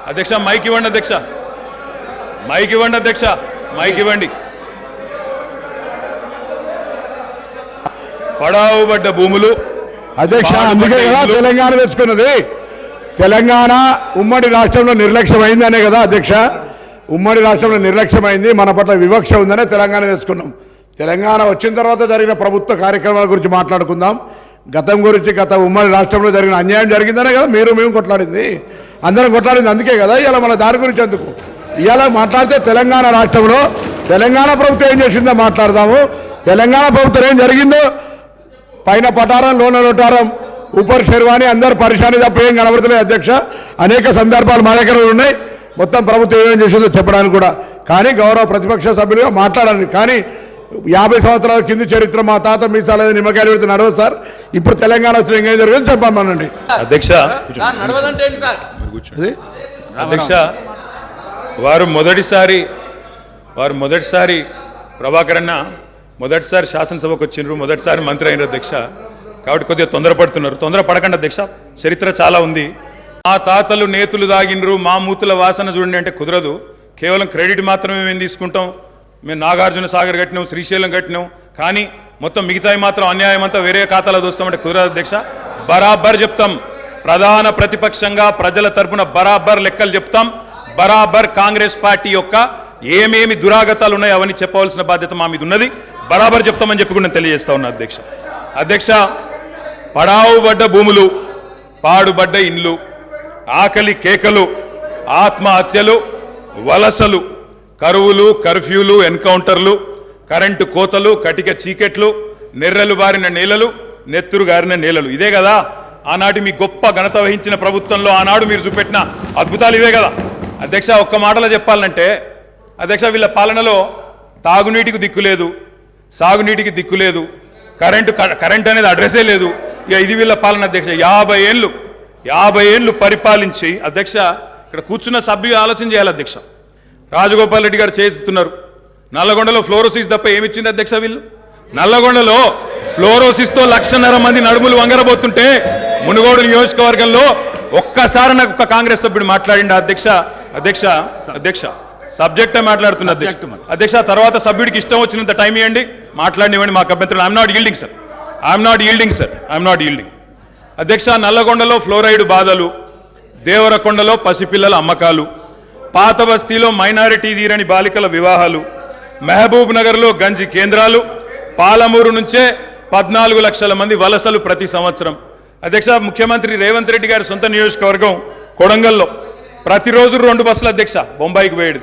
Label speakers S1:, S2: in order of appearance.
S1: అధ్యక్ష మైక్ ఇవ్వండి అధ్యక్ష, మైక్ ఇవ్వండి అధ్యక్ష, మైక్ ఇవ్వండి. పడావుబడ్డ భూములు
S2: అధ్యక్ష, అందుకే కదా తెలంగాణ తెచ్చుకున్నది. తెలంగాణ ఉమ్మడి రాష్ట్రంలో నిర్లక్ష్యమైందనే కదా అధ్యక్ష, ఉమ్మడి రాష్ట్రంలో నిర్లక్ష్యమైంది, మన పట్ల వివక్ష ఉందనే తెలంగాణ తెచ్చుకున్నాం. తెలంగాణ వచ్చిన తర్వాత జరిగిన ప్రభుత్వ కార్యక్రమాల గురించి మాట్లాడుకుందాం. గతం గురించి, గత ఉమ్మడి రాష్ట్రంలో జరిగిన అన్యాయం జరిగిందనే కదా మేము కొట్లాడింది, అందరం కొట్లాడింది. అందుకే కదా ఇవాళ మన దాని గురించి ఎందుకు ఇవాళ మాట్లాడితే తెలంగాణ రాష్ట్రంలో తెలంగాణ ప్రభుత్వం ఏం చేసిందో మాట్లాడదాము. తెలంగాణ ప్రభుత్వం ఏం జరిగిందో, పైన పటారం లోన లోటారం ఊపర్ శర్వాణి అందరు పరిశాని తప్ప ఏం కనబడుతున్నాయి అధ్యక్ష. అనేక సందర్భాలు మా దగ్గర ఉన్నాయి, మొత్తం ప్రభుత్వం ఏమేం చేసిందో చెప్పడానికి కూడా. కానీ గౌరవ ప్రతిపక్ష సభ్యులుగా మాట్లాడాలి. కానీ 50 సంవత్సరాల కింది చరిత్ర మా తాత మీసాల నిమ్మకాయలు పెడితే నడవదు సార్. ఇప్పుడు తెలంగాణ వచ్చిన ఇంకేం జరిగింది చెప్పమనండి
S1: అధ్యక్ష. అధ్యక్ష, వారు మొదటిసారి ప్రభాకర్ అన్న మొదటిసారి శాసనసభకు వచ్చిండ్రు, మొదటిసారి మంత్రి అయినారు అధ్యక్ష. కాబట్టి కొద్దిగా తొందరపడుతున్నారు. తొందరపడకండి అధ్యక్ష, చరిత్ర చాలా ఉంది. మా తాతలు నేతులు దాగినరు, మా మూతుల వాసన చూడండి అంటే కుదరదు. కేవలం క్రెడిట్ మాత్రమే మేము తీసుకుంటాం. మేము నాగార్జున సాగర్ కట్టినాం, శ్రీశైలం కట్టినాం, కానీ మొత్తం మిగతాయి మాత్రం అన్యాయం అంతా వేరే ఖాతాలో దోస్తామంటే కుదరదు అధ్యక్ష. బరాబర్ చెప్తాం, ప్రధాన ప్రతిపక్షంగా ప్రజల తరపున బరాబర్ లెక్కలు చెప్తాం. బరాబర్ కాంగ్రెస్ పార్టీ యొక్క ఏమేమి దురాగతాలు ఉన్నాయో అవన్నీ చెప్పవలసిన బాధ్యత మా మీద ఉన్నది. బరాబర్ చెప్తామని చెప్పి కూడా నేను తెలియజేస్తా ఉన్నా అధ్యక్ష. అధ్యక్ష, పడావుబడ్డ భూములు, పాడుబడ్డ ఇండ్లు, ఆకలి కేకలు, ఆత్మహత్యలు, వలసలు, కరువులు, కర్ఫ్యూలు, ఎన్కౌంటర్లు, కరెంటు కోతలు, కటిక చీకెట్లు, నెర్రెలు బారిన నేలలు, నెత్తురు గారిన నేలలు. ఇదే కదా ఆనాటి మీ గొప్ప ఘనత వహించిన ప్రభుత్వంలో ఆనాడు మీరు చూపెట్టిన అద్భుతాలు ఇవే కదా అధ్యక్ష. ఒక్క మాటలో చెప్పాలంటే అధ్యక్ష, వీళ్ళ పాలనలో తాగునీటికి దిక్కులేదు, సాగునీటికి దిక్కులేదు, కరెంట్ అనేది అడ్రస్సే లేదు. ఇక ఇది వీళ్ళ పాలన అధ్యక్ష. 50 ఏళ్ళు పరిపాలించి అధ్యక్ష, ఇక్కడ కూర్చున్న సభ్యులు ఆలోచన చేయాలి అధ్యక్ష. రాజగోపాల్ రెడ్డి గారు చేస్తున్నారు. నల్లగొండలో ఫ్లోరోసిస్ తప్ప ఏమిచ్చింది అధ్యక్ష వీళ్ళు? నల్లగొండలో ఫ్లోరోసిస్తో 1,50,000 మంది నడుములు వంగరబోతుంటే మునుగోడు నియోజకవర్గంలో ఒక్కసారి నాకు ఒక కాంగ్రెస్ సభ్యుడు మాట్లాడిండు అధ్యక్ష. సబ్జెక్టే మాట్లాడుతున్న అధ్యక్ష. తర్వాత సభ్యుడికి ఇష్టం వచ్చినంత టైం ఇవ్వండి, మాట్లాడినివ్వండి, మాకు అభ్యంతరం. ఐఎమ్ నాట్ ఈల్డింగ్ అధ్యక్ష. నల్లగొండలో ఫ్లోరైడ్ బాధలు, దేవరకొండలో పసిపిల్లల అమ్మకాలు, పాత బస్తీలో మైనారిటీ తీరని బాలికల వివాహాలు, మహబూబ్ నగర్లో గంజి కేంద్రాలు, పాలమూరు నుంచే 14 లక్షల మంది వలసలు ప్రతి సంవత్సరం. అధ్యక్ష, ముఖ్యమంత్రి రేవంత్ రెడ్డి గారి సొంత నియోజకవర్గం కొడంగల్లో ప్రతిరోజు 2 బస్సులు అధ్యక్ష బొంబాయికి పోయేది.